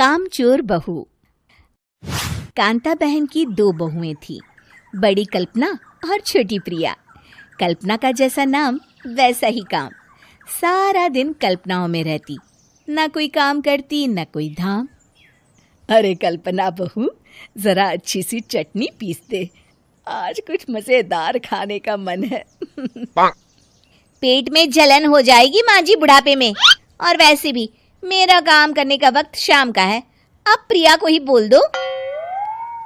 कामचोर बहू। कांता बहन की दो बहुएं थीं, बड़ी कल्पना और छोटी प्रिया। कल्पना का जैसा नाम वैसा ही काम। सारा दिन कल्पनाओं में रहती, ना कोई काम करती ना कोई धाम। अरे कल्पना बहू, जरा अच्छी सी चटनी पीस दे, आज कुछ मजेदार खाने का मन है। पेट में जलन हो जाएगी माँ जी बुढ़ापे में, और वैसे भी मेरा काम करने का वक्त शाम का है, अब प्रिया को ही बोल दो।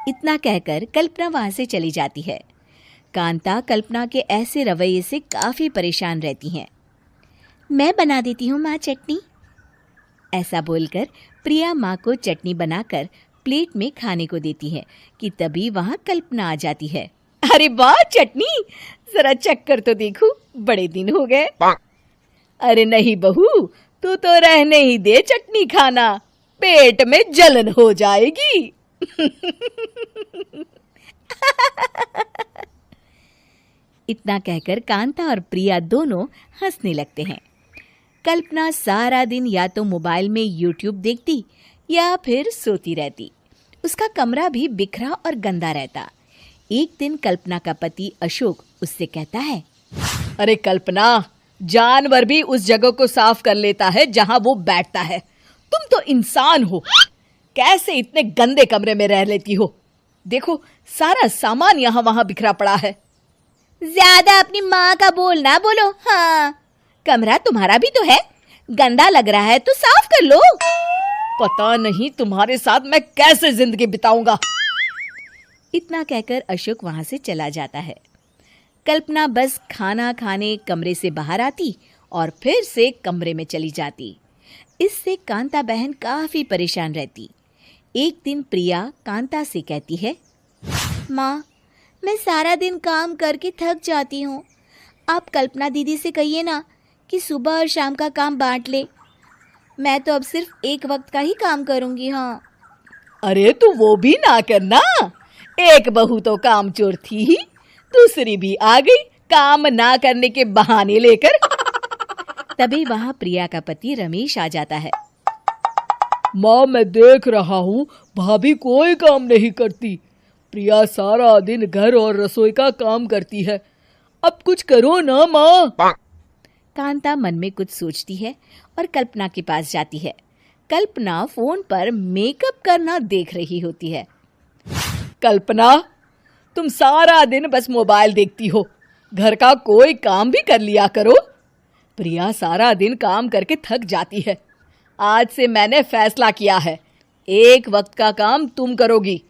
इतना कहकर कल्पना वहां से चली जाती है। कांता कल्पना के ऐसे रवैये से काफी परेशान रहती हैं। मैं बना देती हूँ माँ चटनी, ऐसा बोलकर प्रिया माँ को चटनी बनाकर प्लेट में खाने को देती है कि तभी वहां कल्पना आ जाती है। अरे वाह चटनी, जरा चक्कर तो देखूं, बड़े दिन हो गए। अरे नहीं बहू, तू तो रहने ही दे चटनी खाना, पेट में जलन हो जाएगी। इतना कहकर कांता और प्रिया दोनों हंसने लगते हैं। कल्पना सारा दिन या तो मोबाइल में यूट्यूब देखती या फिर सोती रहती। उसका कमरा भी बिखरा और गंदा रहता। एक दिन कल्पना का पति अशोक उससे कहता है, अरे कल्पना, जानवर भी उस जगह को साफ कर लेता है जहां वो बैठता है, तुम तो इंसान हो, कैसे इतने गंदे कमरे में रह लेती हो? देखो सारा सामान यहाँ वहां बिखरा पड़ा है। ज्यादा अपनी माँ का बोल ना बोलो। हाँ, कमरा तुम्हारा भी तो है, गंदा लग रहा है तो साफ कर लो। पता नहीं तुम्हारे साथ मैं कैसे जिंदगी बिताऊंगा। इतना कहकर अशोक वहां से चला जाता है। कल्पना बस खाना खाने कमरे से बाहर आती और फिर से कमरे में चली जाती। इससे कांता बहन काफी परेशान रहती। एक दिन प्रिया कांता से कहती है, माँ, मैं सारा दिन काम करके थक जाती हूँ, आप कल्पना दीदी से कहिए ना कि सुबह और शाम का काम बांट ले। मैं तो अब सिर्फ एक वक्त का ही काम करूँगी। हाँ। अरे तू वो भी ना करना, एक बहू तो कामचोर थी ही, दूसरी भी आ गई काम ना करने के बहाने लेकर। तभी वहां प्रिया का पति रमेश आ जाता है। माँ, मैं देख रहा हूँ भाभी कोई काम नहीं करती, प्रिया सारा दिन घर और रसोई का काम करती है, अब कुछ करो ना माँ। कांता मन में कुछ सोचती है और कल्पना के पास जाती है। कल्पना फोन पर मेकअप करना देख रही होती है। कल्पना, तुम सारा दिन बस मोबाइल देखती हो, घर का कोई काम भी कर लिया करो। प्रिया सारा दिन काम करके थक जाती है। आज से मैंने फैसला किया है, एक वक्त का काम तुम करोगी,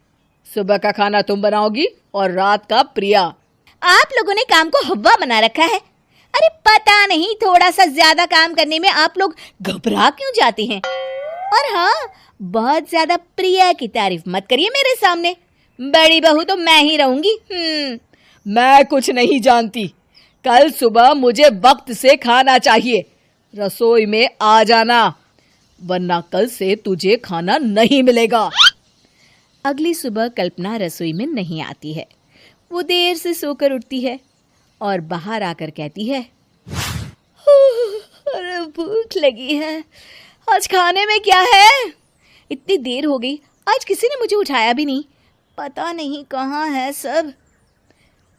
सुबह का खाना तुम बनाओगी और रात का प्रिया। आप लोगों ने काम को हव्वा बना रखा है। अरे पता नहीं थोड़ा सा ज्यादा काम करने में आप लोग घबरा क्यों जाते हैं। और हाँ, बहुत ज्यादा प्रिया की तारीफ मत करिए मेरे सामने, बड़ी बहू तो मैं ही रहूंगी। मैं कुछ नहीं जानती, कल सुबह मुझे वक्त से खाना चाहिए, रसोई में आ जाना, वरना कल से तुझे खाना नहीं मिलेगा। अगली सुबह कल्पना रसोई में नहीं आती है। वो देर से सोकर उठती है और बाहर आकर कहती है, अरे भूख लगी है, आज खाने में क्या है? इतनी देर हो गई, आज किसी ने मुझे उठाया भी नहीं, पता नहीं कहाँ है सब।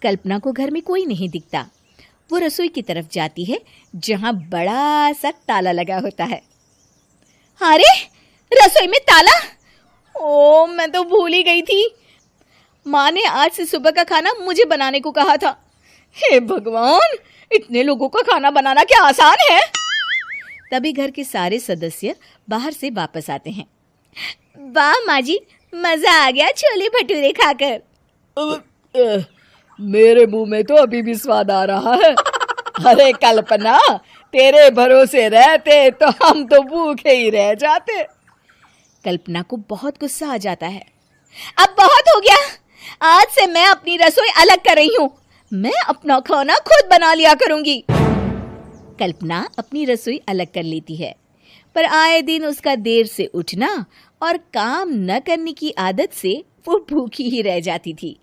कल्पना को घर में कोई नहीं दिखता। वो रसोई की तरफ जाती है जहां बड़ा सा ताला लगा होता है। अरे रसोई में ताला? ओ, मैं तो भूल ही गई थी। माँ ने आज से सुबह का खाना मुझे बनाने को कहा था। हे भगवान, इतने लोगों का खाना बनाना क्या आसान है? तभी घर के सारे सदस्य बाहर से वापस आते हैं। वाह माँ जी, मजा आ गया छोले भटूरे खाकर। मेरे मुंह में तो अभी भी स्वाद आ रहा है। अरे कल्पना, तेरे भरोसे रहते तो हम तो भूखे ही रह जाते। कल्पना को बहुत गुस्सा आ जाता है। अब बहुत हो गया, आज से मैं अपनी रसोई अलग कर रही हूँ, मैं अपना खाना खुद बना लिया करूंगी। कल्पना अपनी रसोई अलग कर लेती है, पर आए दिन उसका देर से उठना और काम न करने की आदत से वो भूखी ही रह जाती थी।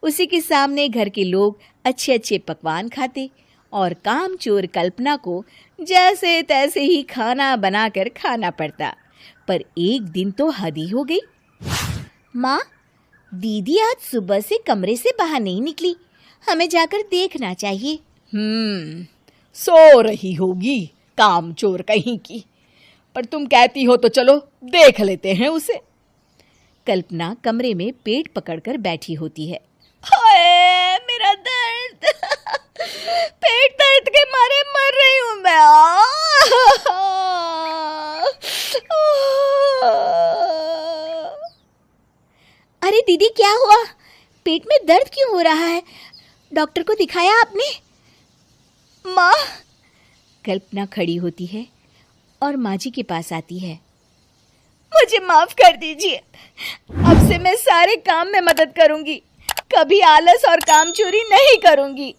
उसी के सामने घर के लोग अच्छे अच्छे पकवान खाते और कामचोर कल्पना को जैसे तैसे ही खाना बनाकर खाना पड़ता। पर एक दिन तो हद ही हो गई। माँ, दीदी आज सुबह से कमरे से बाहर नहीं निकली, हमें जाकर देखना चाहिए। सो रही होगी कामचोर कहीं की, पर तुम कहती हो तो चलो देख लेते हैं उसे। कल्पना कमरे में पेट पकड़कर बैठी होती है। हाय मेरा दर्द, पेट दर्द के मारे मर रही हूँ मैं। अरे दीदी, क्या हुआ? पेट में दर्द क्यों हो रहा है? डॉक्टर को दिखाया आपने? माँ। कल्पना खड़ी होती है और माँ जी के पास आती है। मुझे माफ कर दीजिए, अब से मैं सारे काम में मदद करूंगी, कभी आलस और काम चोरी नहीं करूंगी।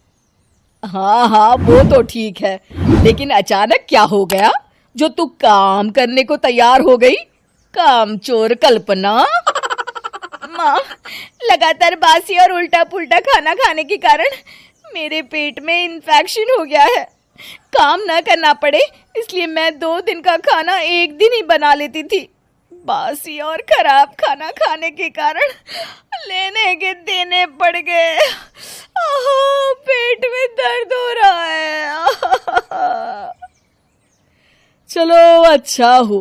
हाँ वो तो ठीक है, लेकिन अचानक क्या हो गया जो तू काम करने को तैयार हो गई? कामचोर कल्पना। माँ, लगातार बासी और उल्टा पुल्टा खाना खाने के कारण मेरे पेट में इन्फेक्शन हो गया है। काम न करना पड़े इसलिए मैं 2 दिन का खाना एक दिन ही बना लेती थी। बासी और खराब खाना खाने के कारण लेने के देने पड़ गए। पेट में दर्द हो रहा है। चलो अच्छा हुआ